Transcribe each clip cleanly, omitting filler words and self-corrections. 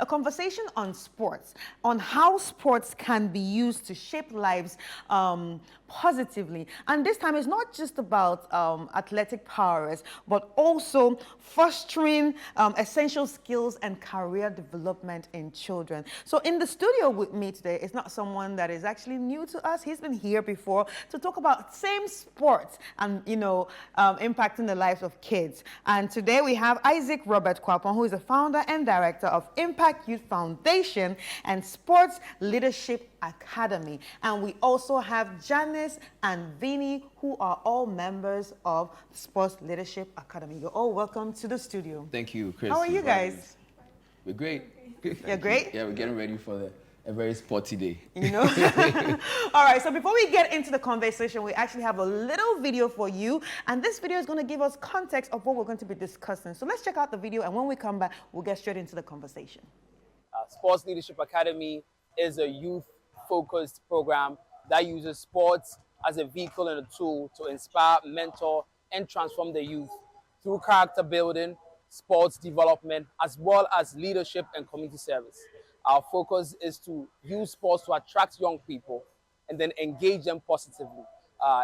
a conversation on sports, on how sports can be used to shape lives positively. And this time it's not just about athletic prowess, but also fostering essential skills and career development in children. So in the studio with me today is not someone that is actually new to us. He's been here before to talk about same sports and, impacting the lives of kids. And today we have Isaac Robert Kwapon, who is the founder and director of Impact Youth Foundation and Sports Leadership Academy. And we also have Janice and Vinny, who are all members of Sports Leadership Academy. You're all welcome to the studio. Thank you, Chris. How are you guys? We're great. You're great? Yeah, we're getting ready for a very sporty day. All right, so before we get into the conversation, we actually have a little video for you. And this video is going to give us context of what we're going to be discussing. So let's check out the video. And when we come back, we'll get straight into the conversation. Sports Leadership Academy is a youth-focused program that uses sports as a vehicle and a tool to inspire, mentor, and transform the youth through character building, sports development, as well as leadership and community service. Our focus is to use sports to attract young people and then engage them positively.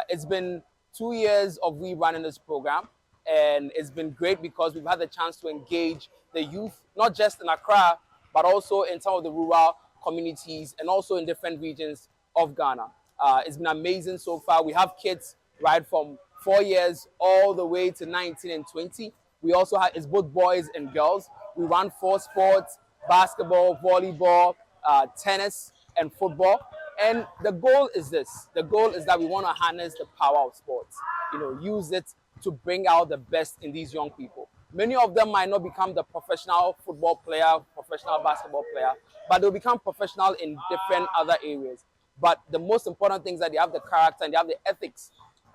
It's been 2 years of we running this program, and it's been great because we've had the chance to engage the youth, not just in Accra, but also in some of the rural communities and also in different regions of Ghana. It's been amazing so far. We have kids right from 4 years all the way to 19 and 20. We also have, it's both boys and girls. We run 4 sports: basketball, volleyball, tennis, and football. And the goal is this. The goal is that we want to harness the power of sports, use it to bring out the best in these young people. Many of them might not become the professional football player, professional basketball player, but they'll become professional in different other areas. But the most important thing is that they have the character and they have the ethics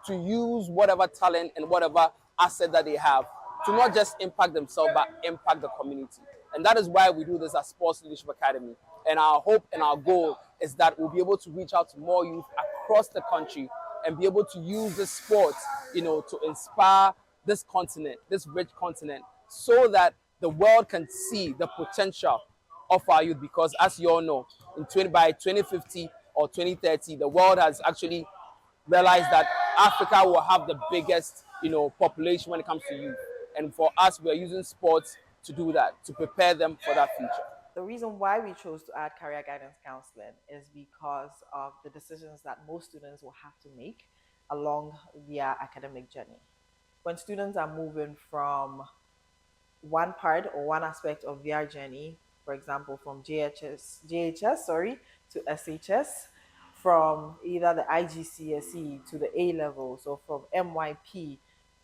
to use whatever talent and whatever asset that they have to not just impact themselves, but impact the community. And that is why we do this as Sports Leadership Academy. And our hope and our goal is that we'll be able to reach out to more youth across the country and be able to use this sport, to inspire this continent, this rich continent, so that the world can see the potential of our youth. Because as you all know, by 2050 or 2030, the world has actually realized that Africa will have the biggest, population when it comes to youth. And for us, we are using sports to do that, to prepare them for that future. The reason why we chose to add career guidance counseling is because of the decisions that most students will have to make along their academic journey. When students are moving from one part or one aspect of their journey, for example, from JHS to SHS, from either the IGCSE to the A levels, or from MYP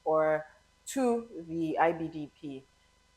or to the IBDP,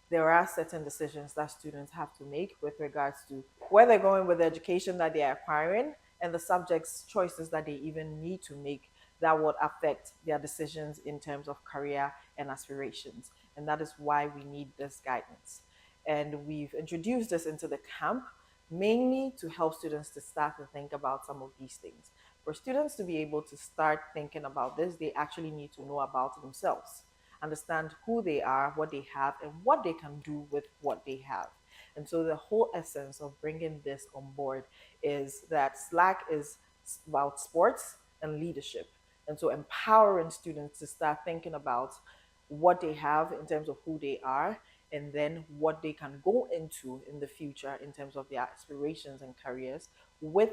there are certain decisions that students have to make with regards to where they're going with the education that they're acquiring and the subjects choices that they even need to make that would affect their decisions in terms of career and aspirations. And that is why we need this guidance. And we've introduced this into the camp mainly to help students to start to think about some of these things. For students to be able to start thinking about this, they actually need to know about themselves, understand who they are, what they have, and what they can do with what they have. And so the whole essence of bringing this on board is that Slack is about sports and leadership. And so empowering students to start thinking about what they have in terms of who they are, and then what they can go into in the future in terms of their aspirations and careers with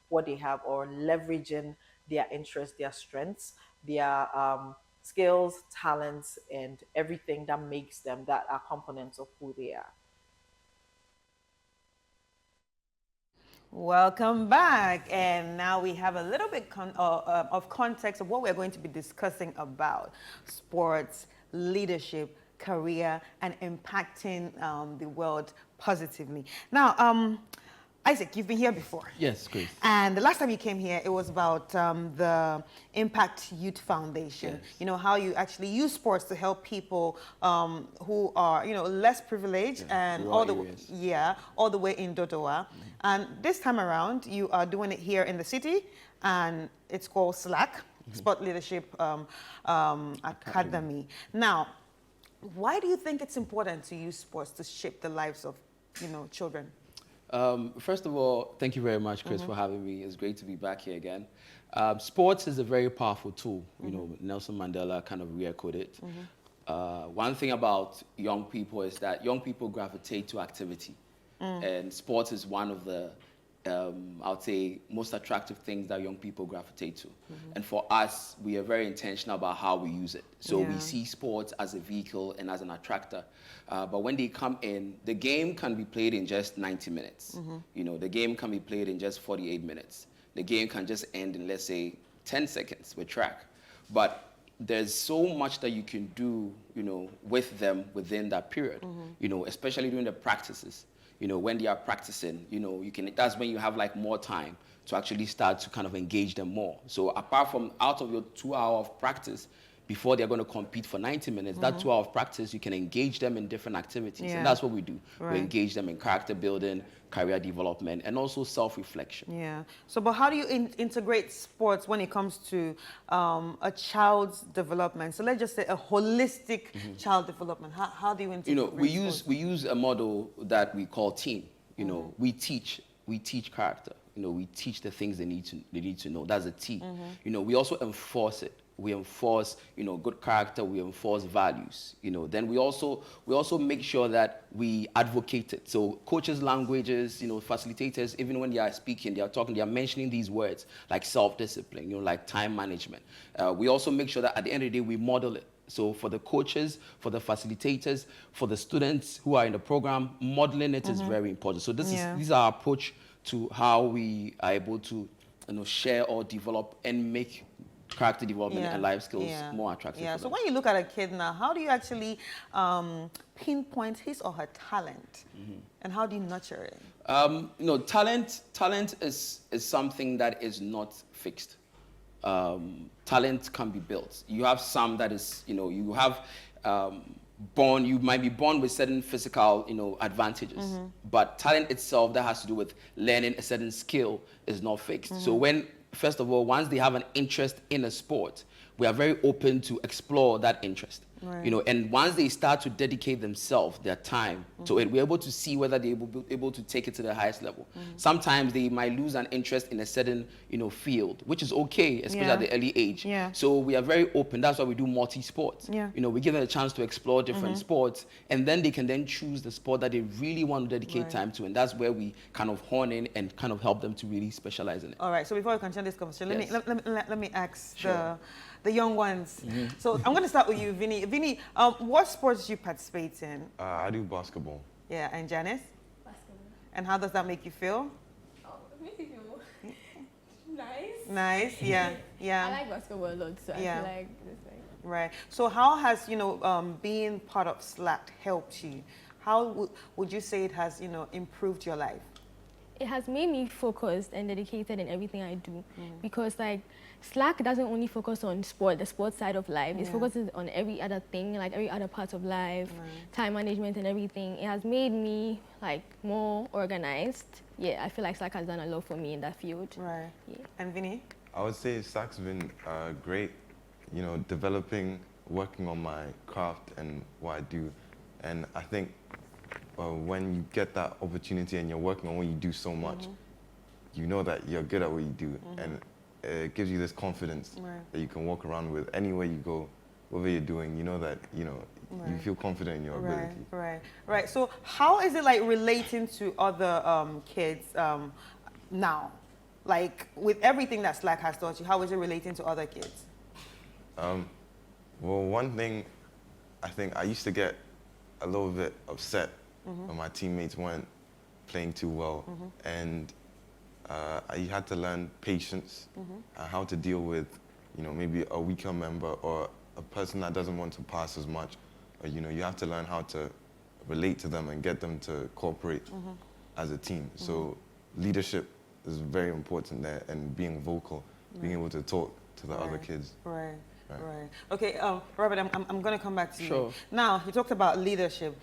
what they have, or leveraging their interests, their strengths, their skills, talents, and everything that makes them, that are components of who they are. Welcome back. And now we have a little bit of context of what we're going to be discussing about sports, leadership, career, and impacting the world positively. Now, Isaac, you've been here before. Yes, Grace. And the last time you came here, it was about the Impact Youth Foundation. Yes. You know, how you actually use sports to help people who are, less privileged, and all the way in Dodowa. Mm-hmm. And this time around, you are doing it here in the city, and it's called SLAC, mm-hmm. Sport Leadership Academy. Now, why do you think it's important to use sports to shape the lives of children? First of all, thank you very much, Chris, for having me. It's great to be back here again. Sports is a very powerful tool. You know, Nelson Mandela kind of re-echoed it. One thing about young people is that young people gravitate to activity. And sports is one of the, I would say, most attractive things that young people gravitate to. And for us, we are very intentional about how we use it. So we see sports as a vehicle and as an attractor. But when they come in, the game can be played in just 90 minutes. You know, the game can be played in just 48 minutes. The game can just end in, let's say, 10 seconds with track. But there's so much that you can do, you know, with them within that period, you know, especially during the practices. You know, when they are practicing, you know, that's when you have like more time to actually start to kind of engage them more. So apart from out of your 2 hours of practice, before they're going to compete for 90 minutes, that 2 hours of practice, you can engage them in different activities. And that's what we do. Right. We engage them in character building, career development, and also self-reflection. Yeah. So, but how do you integrate sports when it comes to a child's development? So let's just say a holistic child development. How do you integrate? You know, we use a model that we call team. You know, we teach character. You know, we teach the things they need to know. That's a T. You know, we also enforce it. We enforce, you know, good character. We enforce values. You know, then we also make sure that we advocate it. So coaches' languages, you know, facilitators, even when they are speaking, they are talking, they are mentioning these words like self-discipline, you know, like time management. We also make sure that at the end of the day we model it. So for the coaches, for the facilitators, for the students who are in the program, modeling it is very important. So this is our approach to how we are able to, you know, share or develop and make character development and life skills more attractive. Yeah. So when you look at a kid now, how do you actually pinpoint his or her talent, and how do you nurture it? You know, talent is something that is not fixed. Talent can be built. You have some that is, you know, you have you might be born with certain physical, you know, advantages, but talent itself that has to do with learning a certain skill is not fixed. So first of all, once they have an interest in a sport, we are very open to explore that interest. Right. You know, and once they start to dedicate themselves, their time to it, we're able to see whether they're able to take it to the highest level. Sometimes they might lose an interest in a certain, you know, field, which is okay, especially at the early age. So we are very open. That's why we do multi-sports. You know, we give them a chance to explore different sports, and then they can then choose the sport that they really want to dedicate time to, and that's where we kind of hone in and kind of help them to really specialize in it. All right. So before we continue this conversation, let me ask the young ones. So I'm going to start with you, Vinny. Vinny, what sports do you participate in? I do basketball. Yeah, and Janice? Basketball. And how does that make you feel? Oh, it makes me feel nice. Nice, yeah. I like basketball a lot, so I feel like it's like... Right. So how has, you know, being part of Slack helped you? How would you say it has, you know, improved your life? It has made me focused and dedicated in everything I do, because like Slack doesn't only focus on the sports side of life. It focuses on every other thing, like every other part of life, time management and everything. It has made me like more organized. Yeah, I feel like Slack has done a lot for me in that field. Right. Yeah. And Vinny? I would say Slack's been great, you know, working on my craft and what I do. And I think when you get that opportunity and you're working on what you do so much, you know that you're good at what you do. And it gives you this confidence that you can walk around with anywhere you go, whatever you're doing, you know that, you know, you feel confident in your ability. Right. So how is it like relating to other kids now? Like with everything that Slack has taught you, how is it relating to other kids? Well, one thing, I think I used to get a little bit upset when my teammates weren't playing too well. And I had to learn patience and how to deal with, you know, maybe a weaker member or a person that doesn't want to pass as much. Or, you know, you have to learn how to relate to them and get them to cooperate as a team. So leadership is very important there, and being vocal, being able to talk to the other kids. Right. Okay, Robert, I'm going to come back to you. Now, you talked about leadership.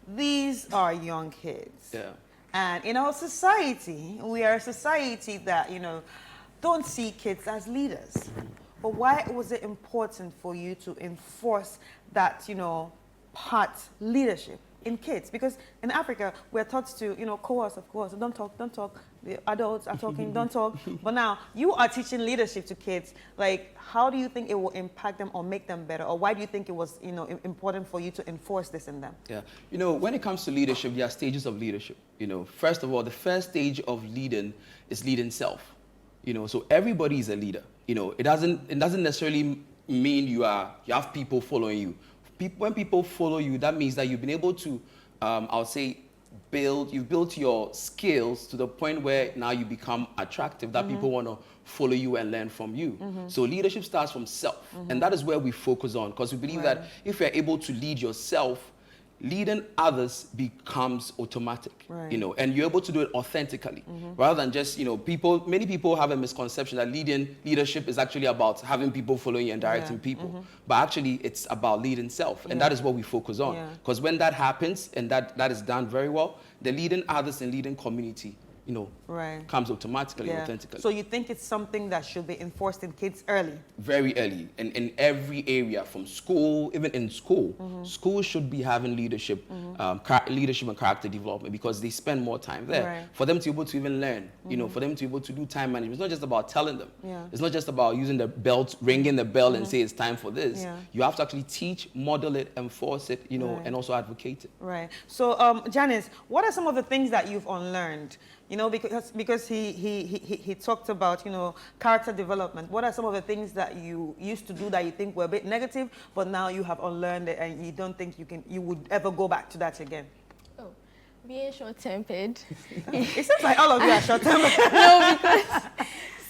These are young kids. Yeah. And in our society, we are a society that, you know, don't see kids as leaders. But why was it important for you to enforce that, you know, leadership in kids? Because in Africa, we're taught to, you know, coerce, of course, don't talk, don't talk. The adults are talking, don't talk. But now you are teaching leadership to kids. Like, how do you think it will impact them or make them better? Or why do you think it was, you know, important for you to enforce this in them? Yeah, you know, when it comes to leadership, there are stages of leadership. You know, first of all, the first stage of leading is leading self. You know, so everybody is a leader. You know, it doesn't necessarily mean you have people following you. When people follow you, that means that you've been able to, I'll say, you've built your skills to the point where now you become attractive, that people want to follow you and learn from you. So leadership starts from self, and that is where we focus on, because we believe that if you're able to lead yourself, leading others becomes automatic, you know, and you're able to do it authentically, rather than just, you know, many people have a misconception that leadership is actually about having people following you and directing people, but actually it's about leading self, and that is what we focus on, because when that happens, and that is done very well, the leading others and leading community, you know, comes automatically, authentically. So you think it's something that should be enforced in kids early? Very early, in every area, from school, even in school. Schools should be having leadership, leadership and character development, because they spend more time there. For them to be able to even learn, you know, for them to be able to do time management. It's not just about telling them. It's not just about using the belt, ringing the bell and say it's time for this. You have to actually teach, model it, enforce it, you know, and also advocate it. Right. So, Janice, what are some of the things that you've unlearned? You know, because he talked about, you know, character development. What are some of the things that you used to do that you think were a bit negative, but now you have unlearned it and you don't think you would ever go back to that again? Oh, being short-tempered. It seems like all of you are short-tempered. No, because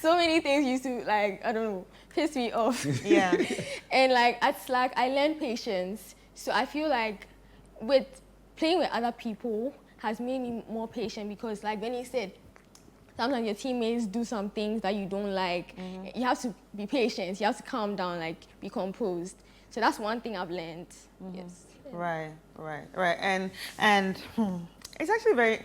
so many things used to, like, I don't know, piss me off. Yeah. And like at Slack, I learned patience. So I feel like with playing with other people has made me more patient, because like when he said, sometimes your teammates do some things that you don't like. You have to be patient, you have to calm down, like be composed. So that's one thing I've learned. Yes. Right. And it's actually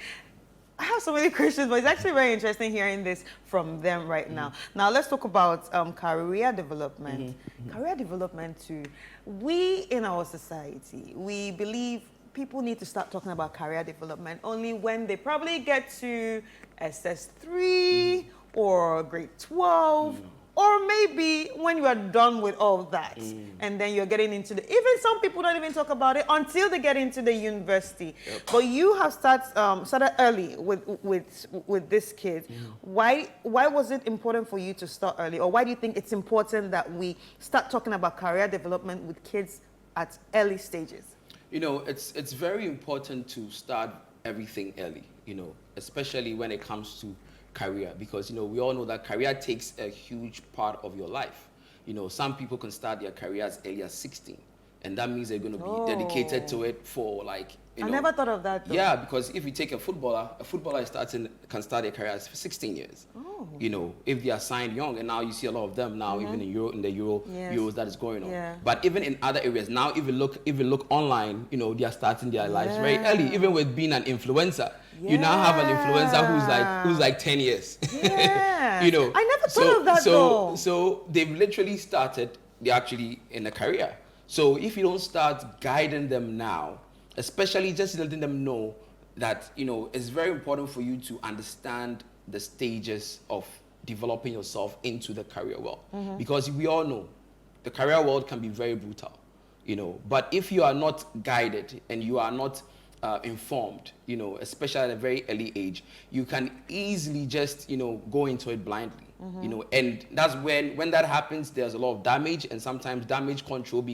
I have so many questions, but it's actually very interesting hearing this from them right now. Now let's talk about career development. Career development too. We in our society, we believe people need to start talking about career development only when they probably get to SS3 or grade 12, or maybe when you are done with all that, and then you're getting into even some people don't even talk about it until they get into the university. But you have started early with this kid. Why was it important for you to start early, or why do you think it's important that we start talking about career development with kids at early stages? You know, it's very important to start everything early, you know, especially when it comes to career, because, you know, we all know that career takes a huge part of your life. You know, some people can start their career as early as 16, and that means they're going to be dedicated to it for, like, you know. I never thought of that, though. Yeah, because if you take a footballer can start their career at 16 years. You know, if they are signed young, and now you see a lot of them now, even in the Euros that is going on. But even in other areas now, if you look online, you know, they are starting their lives very early. Even with being an influencer, you now have an influencer who's like 10 years. You know, I never thought of that, though. So they've literally started. They're actually in a career. So if you don't start guiding them now, especially just letting them know that, you know, it's very important for you to understand the stages of developing yourself into the career world. Because we all know the career world can be very brutal, you know, but if you are not guided and you are not informed, you know, especially at a very early age, you can easily just, you know, go into it blindly. You know, and that's when that happens, there's a lot of damage, and sometimes damage control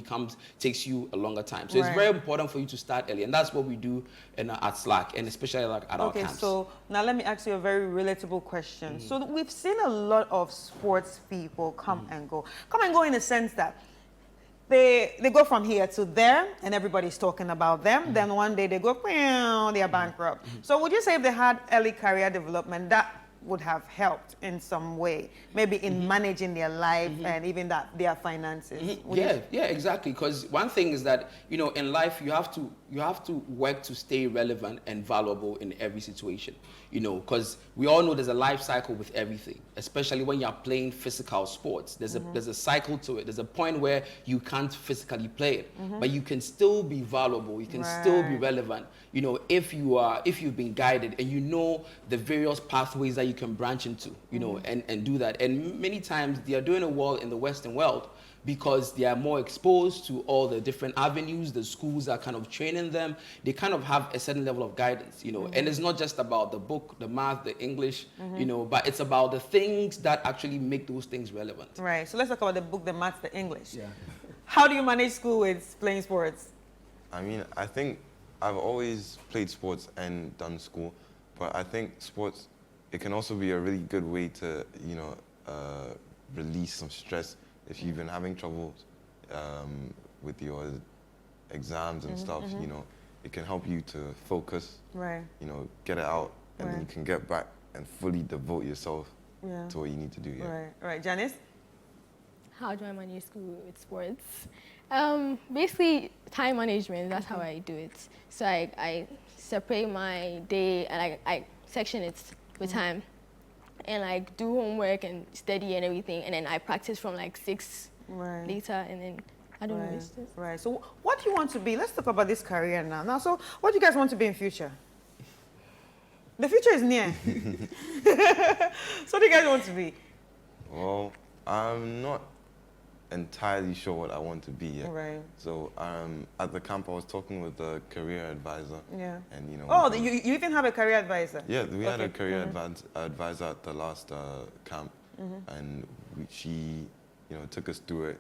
takes you a longer time. So it's very important for you to start early, and that's what we do at Slack, and especially like at our camps. Okay, so now let me ask you a very relatable question. So we've seen a lot of sports people come and go in the sense that they go from here to there, and everybody's talking about them. Then one day they go, they are bankrupt. So would you say if they had early career development, that would have helped in some way, maybe in managing their life and even their finances. Yeah, exactly. Because one thing is that, you know, in life you have to work to stay relevant and valuable in every situation. You know, because we all know there's a life cycle with everything, especially when you're playing physical sports. There's a cycle to it. There's a point where you can't physically play it, but you can still be valuable. You can still be relevant. You know, if you've been guided and you know the various pathways that you can branch into, you know, and do that. And many times they are doing it well in the Western world because they are more exposed to all the different avenues. The schools are kind of training them. They kind of have a certain level of guidance, you know. And it's not just about the book, the math, the English, you know, but it's about the things that actually make those things relevant. Right. So let's talk about the book, the math, the English. Yeah. How do you manage school with playing sports? I mean, I think I've always played sports and done school, but I think sports, it can also be a really good way to, you know, release some stress if you've been having trouble with your exams and stuff. You know, it can help you to focus, Right. you know, get it out, and then Right. you can get back and fully devote yourself Yeah. to what you need to do. Yeah. Right. Right. Janice? How do I manage school with sports? Basically, time management, that's how I do it. So I separate my day and I section it with time. And like do homework and study and everything. And then I practice from like 6 Right. later and then I don't know. Right. It's just, Right. So what do you want to be? Let's talk about this career now. Now, so what do you guys want to be in future? The future is near. So what do you guys want to be? Well, I'm not entirely sure what I want to be yet. Right. So at the camp, I was talking with the career advisor. Yeah. And you know. Oh, you even have a career advisor? Yeah, we had a Okay. career advisor at the last camp, and she, you know, took us through it,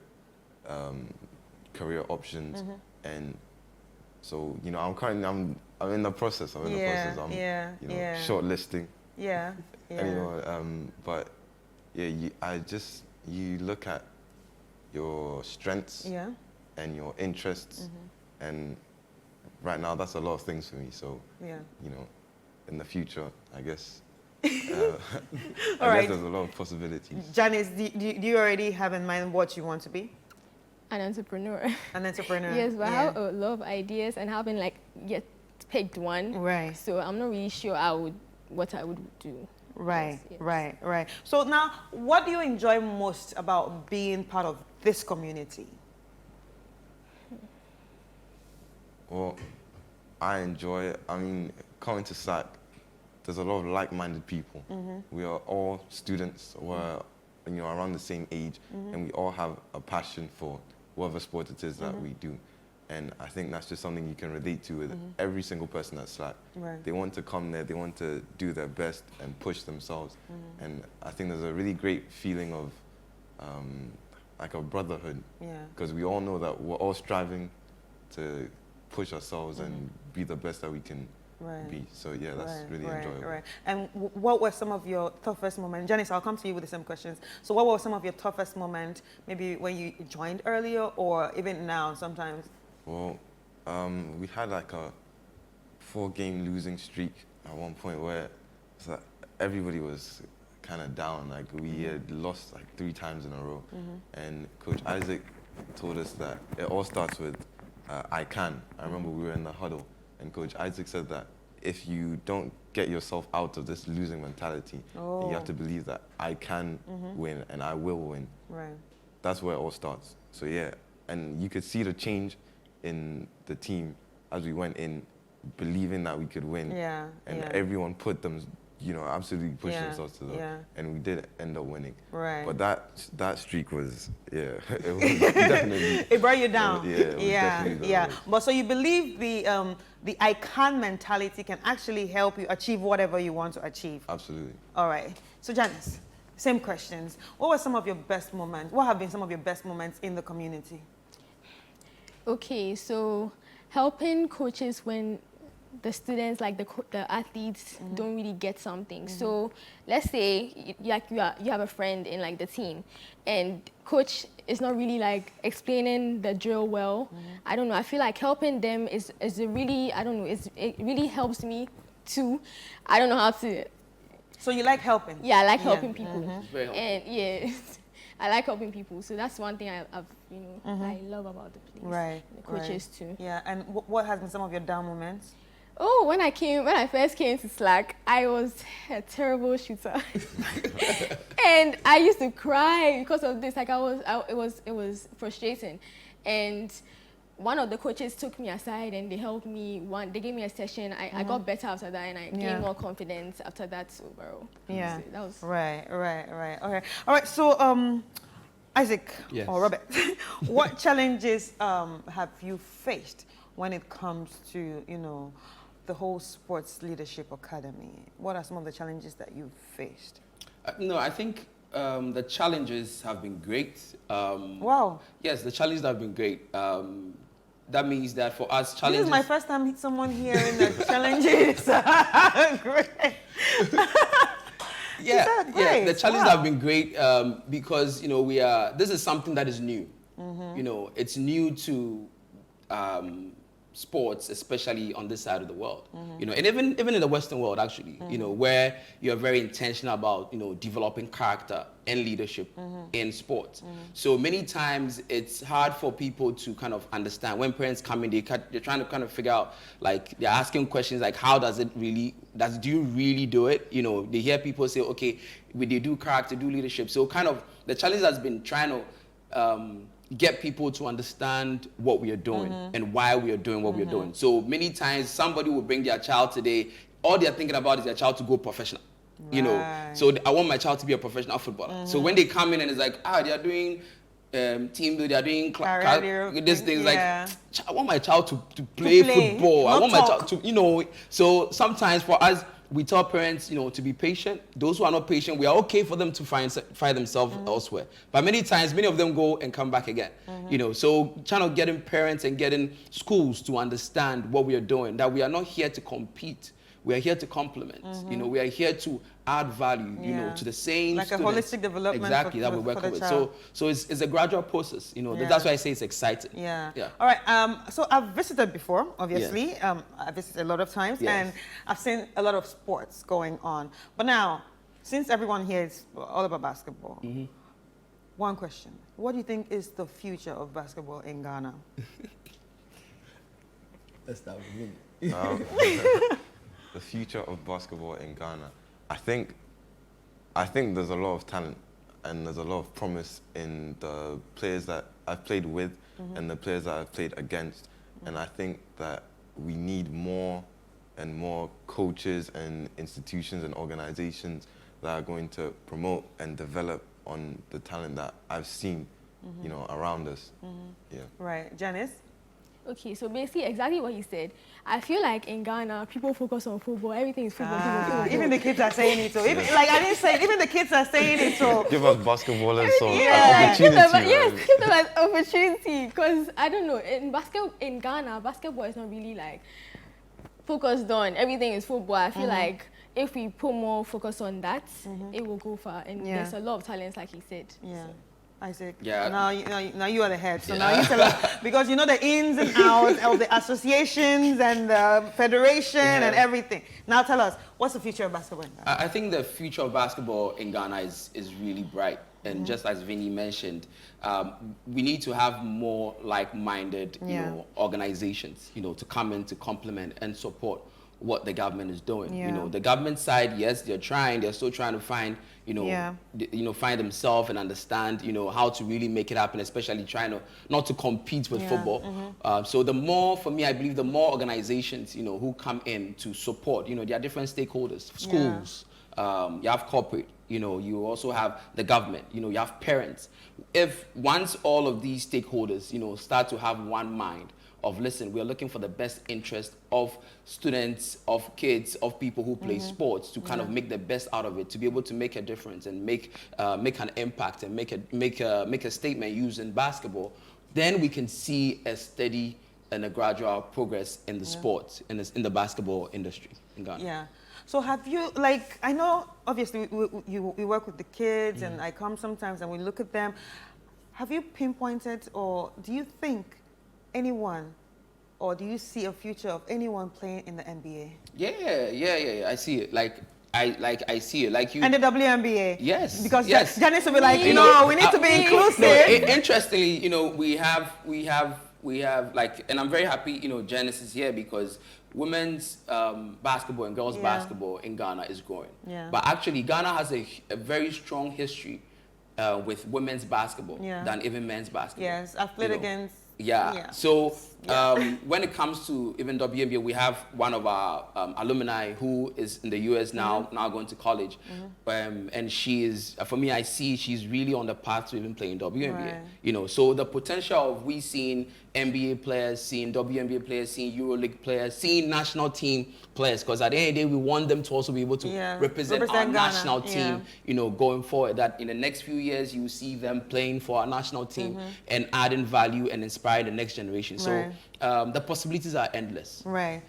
career options, and so you know, I'm in the process. I'm in the process. I'm you know, shortlisting. Yeah. Yeah. Anyway, but yeah, you look at your strengths Yeah. and your interests, and right now that's a lot of things for me. So Yeah. you know, in the future, I guess. All I right. guess there's a lot of possibilities. Janice, do you already have in mind what you want to be? an entrepreneur. An entrepreneur. Yes, but I Yeah. have a lot of ideas and haven't like yet picked one. Right. So I'm not really sure what I would do. Right, Yes. right. So now, what do you enjoy most about being part of this community? Well, I enjoy it. I mean, coming to SAC, there's a lot of like-minded people. We are all students. We're around the same age, and we all have a passion for whatever sport it is that we do. And I think that's just something you can relate to with every single person at SLAC. Right. They want to come there, they want to do their best and push themselves. And I think there's a really great feeling of like a brotherhood. Yeah. Because we all know that we're all striving to push ourselves and be the best that we can Right. be. So yeah, that's really enjoyable. Right. And what were some of your toughest moments? Janice, I'll come to you with the same questions. So what were some of your toughest moments, maybe when you joined earlier or even now sometimes? Well, we had like a 4-game losing streak at one point where it's like everybody was kind of down. Like we had lost like 3 times in a row. And Coach Isaac told us that it all starts with I can. I remember we were in the huddle and Coach Isaac said that if you don't get yourself out of this losing mentality, you have to believe that I can win and I will win. Right. That's where it all starts. So yeah, and you could see the change in the team as we went in, believing that we could win. Yeah. And yeah. everyone put them, absolutely pushed Yeah, themselves to the, yeah. and we did end up winning. Right. But that streak was, it was definitely. It brought you down. It was definitely the worst. But so you believe the I can mentality can actually help you achieve whatever you want to achieve. Absolutely. All right. So Janice, same questions. What were some of your best moments? What have been some of your best moments in the community? Okay, so helping coaches when the students, like the athletes, don't really get something. So let's say you have a friend in like the team, and coach is not really like explaining the drill well. I don't know. I feel like helping them is a really, I don't know. It really helps me too. I don't know how to So you like helping? Yeah, I like helping people. Very helpful. And yeah, I like helping people. So that's one thing I've I love about the place. Right. And the coaches too. Yeah. And what has been some of your down moments? Oh, when I first came to Slack, I was a terrible shooter, and I used to cry because of this. Like it was frustrating, and one of the coaches took me aside and they helped me. They gave me a session. I got better after that, and I gained more confidence after that overall. Yeah. So that was Right. Okay. All right. So, Isaac Yes. or Robert, what challenges have you faced when it comes to the whole Sports Leadership Academy? What are some of the challenges that you've faced? No, I think the challenges have been great. Wow. Yes, the challenges have been great. That means that for us, This challenges. is my first time someone hearing the challenges. Great. Yeah, that yeah. great? The challenges Wow. have been great because we are. This is something that is new. It's new to sports, especially on this side of the world. And even in the Western world, actually. Where you're very intentional about developing character and leadership in sports. So many times it's hard for people to kind of understand when parents come in. They're trying to kind of figure out, like, they're asking questions like, how does it really? Do you really do it? They hear people say, okay, they do character, do leadership. So kind of the challenge has been trying to get people to understand what we are doing and why we are doing what we are doing. So many times somebody will bring their child today, all they're thinking about is their child to go professional. Right. So I want my child to be a professional footballer. So when they come in and it's like, they are doing team building, they are doing this thing, yeah. like, I want my child to play football. I not want my talk. child to, so sometimes for us, we tell parents, to be patient. Those who are not patient, we are okay for them to find themselves elsewhere. But many times, many of them go and come back again. So trying to getting parents and getting schools to understand what we are doing, that we are not here to compete. We are here to complement. We are here to add value, Yeah. to the same Like a students. holistic development Exactly, that we for work the with. child. So it's a gradual process. Yeah. That's why I say it's exciting. Yeah. Yeah. All right. So I've visited before, obviously. Yes. I've visited a lot of times, Yes. and I've seen a lot of sports going on. But now, since everyone here is all about basketball, one question: what do you think is the future of basketball in Ghana? Let's start with me. The future of basketball in Ghana. I think there's a lot of talent and there's a lot of promise in the players that I've played with and the players that I've played against. And I think that we need more and more coaches and institutions and organizations that are going to promote and develop on the talent that I've seen, around us. Yeah. Right, Janice. Okay, so basically exactly what he said. I feel like in Ghana, people focus on football. Everything is football, football. Even the kids are saying it. So even, like I didn't say it. Even the kids are saying it. So Give us basketballers Yeah. an opportunity. Give them an opportunity. Because I don't know, in Ghana, basketball is not really like focused on. Everything is football. I feel like if we put more focus on that, it will go far. And Yeah. there's a lot of talents, like he said. yeah. So. Isaac. Yeah. Now you are the head. So now you tell us, because you know the ins and outs of the associations and the federation and everything. Now tell us, what's the future of basketball in Ghana? I think the future of basketball in Ghana is really bright. And just as Vinny mentioned, we need to have more like-minded organizations, to come in to complement and support what the government is doing. Yeah. The government side, yes, they're still trying to find, find themselves and understand, how to really make it happen, especially trying not to compete with football. So the more, for me, I believe the more organizations, who come in to support, there are different stakeholders, schools, you have corporate, you also have the government, you have parents. If once all of these stakeholders, start to have one mind, of listen, we are looking for the best interest of students, of kids, of people who play sports to kind of make the best out of it, to be able to make a difference and make an impact and make a statement using basketball. Then we can see a steady and a gradual progress in the sports, in the basketball industry in Ghana. Yeah. So have you, like, I know obviously we work with the kids and I come sometimes and we look at them. Have you pinpointed, or do you think anyone, or do you see a future of anyone playing in the NBA? Yeah. I see it. Like, I see it like you. And the WNBA. Yes. Because yes. Janice will be like, You no, know, we need to be inclusive. No, interestingly, you know, we have like, and I'm very happy, you know, Janice is here because women's basketball and girls basketball in Ghana is growing. Yeah. But actually, Ghana has a very strong history with women's basketball than even men's basketball. Yes, I've played against. Yeah. So when it comes to even WNBA, we have one of our alumni who is in the US now, now going to college, and she is, for me, I see she's really on the path to even playing WNBA. Right. You know, so the potential of we seeing NBA players, seeing WNBA players, seeing EuroLeague players, seeing national team players, because at the end of the day, we want them to also be able to represent our Ghana. national team, you know, going forward, that in the next few years, you see them playing for our national team and adding value and inspiring the next generation. So the possibilities are endless. Right.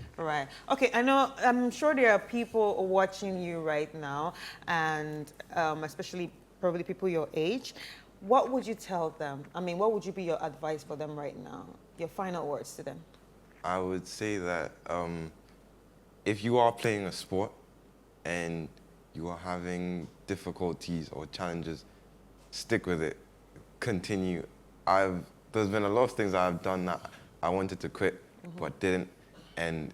Okay, I'm sure there are people watching you right now, and especially probably people your age. What would you tell them? I mean, what would you be your advice for them right now? Your final words to them. I would say that if you are playing a sport and you are having difficulties or challenges, stick with it. Continue. There's been a lot of things I've done that I wanted to quit, but didn't. And,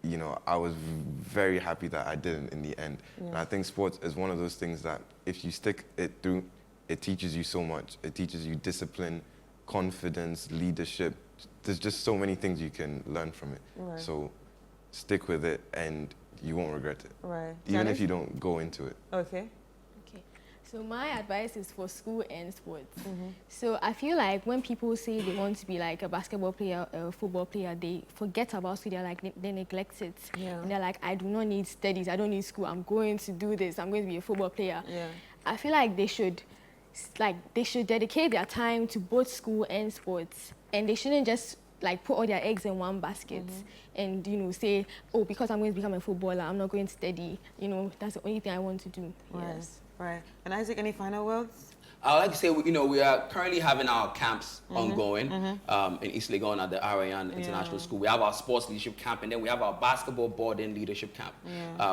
you know, I was very happy that I didn't in the end. And I think sports is one of those things that if you stick it through, it teaches you so much. It teaches you discipline, confidence, leadership. There's just so many things you can learn from it. Right. So stick with it and you won't regret it. Right. Even Janice? if you don't go into it. Okay. So my advice is for school and sports. So I feel like when people say they want to be like a basketball player, a football player, they forget about school. They're like, they neglect it. Yeah. And they're like, I do not need studies. I don't need school. I'm going to do this. I'm going to be a football player. Yeah. I feel like they should dedicate their time to both school and sports. And they shouldn't just like put all their eggs in one basket and, you know, say, oh, because I'm going to become a footballer, I'm not going to study. You know, that's the only thing I want to do. Right. Yes. Right. And Isaac, any final words? I would like to say, you know, we are currently having our camps ongoing in East Legon at the Arayan International School. We have our sports leadership camp, and then we have our basketball boarding leadership camp,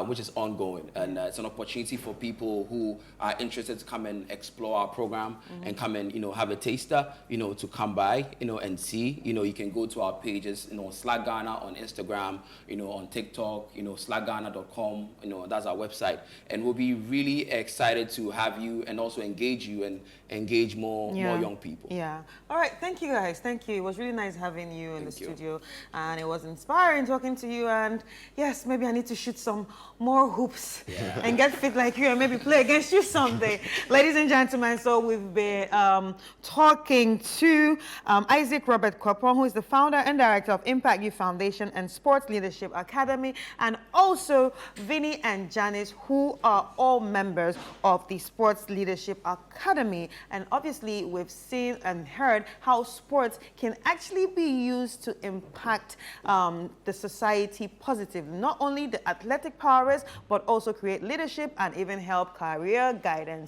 which is ongoing. And it's an opportunity for people who are interested to come and explore our program and come and, you know, have a taster, you know, to come by, you know, and see. You know, you can go to our pages, you know, Slack Ghana on Instagram, you know, on TikTok, you know, slackghana.com, you know, that's our website. And we'll be really excited to have you and also engage you and engage more young people. Yeah. All right. Thank you, guys. Thank you. It was really nice having you in the studio, and it was inspiring talking to you. And yes, maybe I need to shoot some more hoops and get fit like you, and maybe play against you someday. Ladies and gentlemen, so we've been talking to Isaac Robert Kwapon, who is the founder and director of Impact Youth Foundation and Sports Leadership Academy, and also Vinny and Janice, who are all members of the Sports Leadership Academy. And obviously, we've seen and heard how sports can actually be used to impact the society positively. Not only the athletic powers, but also create leadership and even help career guidance.